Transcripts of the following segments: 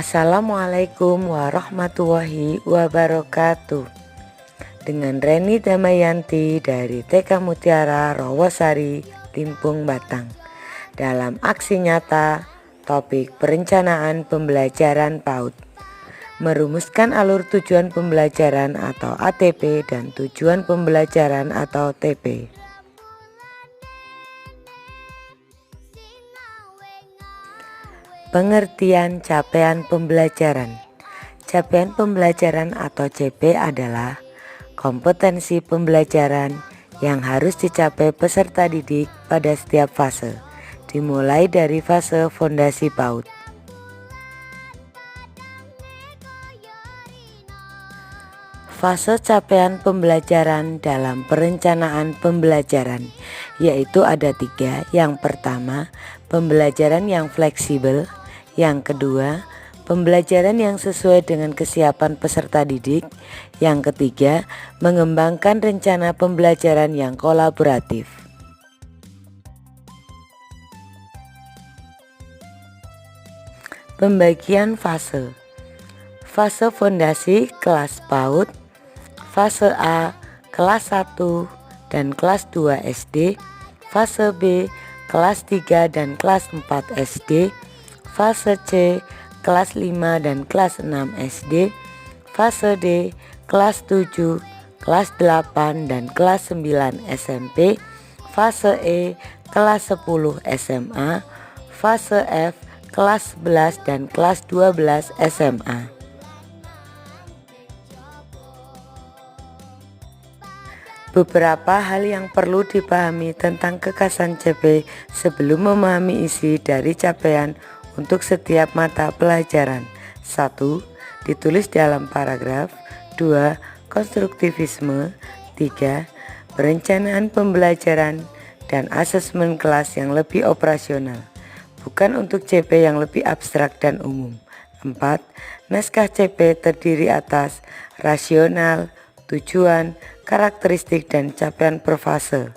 Assalamualaikum warahmatullahi wabarakatuh. Dengan Reni Damayanti dari TK Mutiara Rawasari, Limpung, Batang. Dalam aksi nyata, topik perencanaan pembelajaran PAUD. Merumuskan alur tujuan pembelajaran atau ATP dan tujuan pembelajaran atau TP. Pengertian capaian pembelajaran. Capaian pembelajaran atau CP adalah kompetensi pembelajaran yang harus dicapai peserta didik pada setiap fase, dimulai dari fase fondasi PAUD. Fase capaian pembelajaran dalam perencanaan pembelajaran, yaitu ada 3. Yang pertama, pembelajaran yang fleksibel. Yang kedua, pembelajaran yang sesuai dengan kesiapan peserta didik. Yang ketiga, mengembangkan rencana pembelajaran yang kolaboratif. Pembagian fase. Fase fondasi kelas PAUD, fase A kelas 1 dan kelas 2 SD, fase B kelas 3 dan kelas 4 SD, fase C kelas 5 dan kelas 6 SD, fase D kelas 7, kelas 8 dan kelas 9 SMP, fase E kelas 10 SMA, fase F kelas 11 dan kelas 12 SMA. Beberapa hal yang perlu dipahami tentang kekasan CP sebelum memahami isi dari capaian untuk setiap mata pelajaran. 1. Ditulis dalam paragraf. 2. Konstruktivisme. 3. Perencanaan pembelajaran dan asesmen kelas yang lebih operasional, bukan untuk CP yang lebih abstrak dan umum. 4. Naskah CP terdiri atas rasional, tujuan, karakteristik, dan capaian per fase.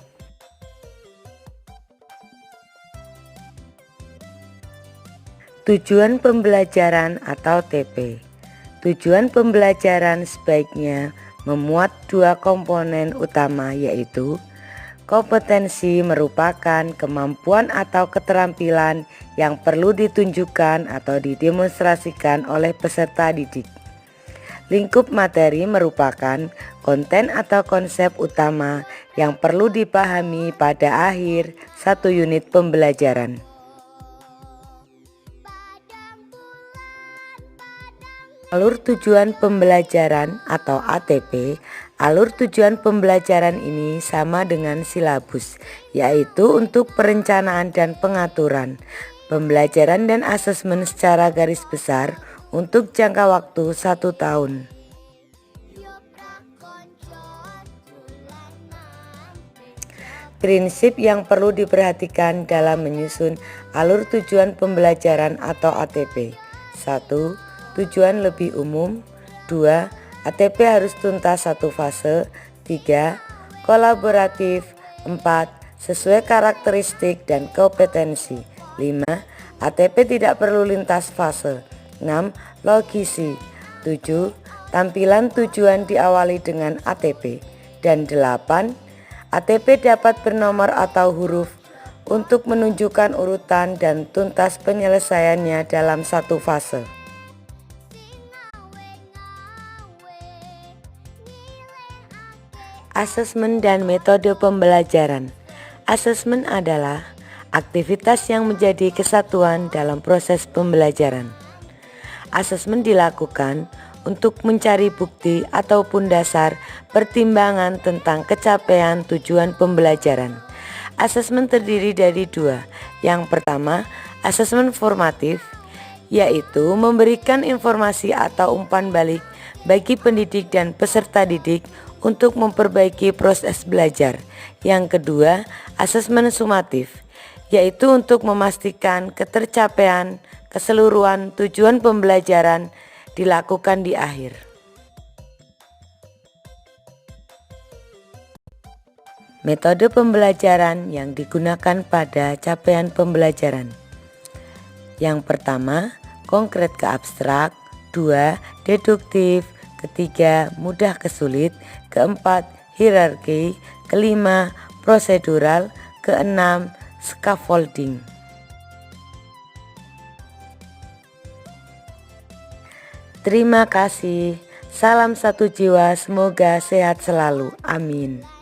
Tujuan pembelajaran atau TP. Tujuan pembelajaran sebaiknya memuat 2 komponen utama, yaitu kompetensi merupakan kemampuan atau keterampilan yang perlu ditunjukkan atau didemonstrasikan oleh peserta didik. Lingkup materi merupakan konten atau konsep utama yang perlu dipahami pada akhir 1 unit pembelajaran. Alur tujuan pembelajaran atau ATP. Alur tujuan pembelajaran ini sama dengan silabus, yaitu untuk perencanaan dan pengaturan, pembelajaran dan asesmen secara garis besar untuk jangka waktu 1 tahun. Prinsip yang perlu diperhatikan dalam menyusun alur tujuan pembelajaran atau ATP. 1. Tujuan lebih umum. 2. ATP harus tuntas 1 fase. 3. Kolaboratif. 4. Sesuai karakteristik dan kompetensi. 5. ATP tidak perlu lintas fase. 6. Logisi. 7. Tampilan tujuan diawali dengan ATP. Dan 8. ATP dapat bernomor atau huruf untuk menunjukkan urutan dan tuntas penyelesaiannya dalam 1 fase. Asesmen dan metode pembelajaran. Asesmen adalah aktivitas yang menjadi kesatuan dalam proses pembelajaran. Asesmen dilakukan untuk mencari bukti ataupun dasar pertimbangan tentang capaian tujuan pembelajaran. Asesmen terdiri dari 2. Yang pertama, asesmen formatif, yaitu memberikan informasi atau umpan balik bagi pendidik dan peserta didik untuk memperbaiki proses belajar. Yang kedua, asesmen sumatif, yaitu untuk memastikan ketercapaian keseluruhan tujuan pembelajaran dilakukan di akhir. Metode pembelajaran yang digunakan pada capaian pembelajaran. Yang pertama, konkret ke abstrak. 2. Deduktif. Ketiga, mudah ke sulit. Keempat, hierarki. Kelima, prosedural. Keenam, scaffolding. Terima kasih. Salam satu jiwa, semoga sehat selalu. Amin.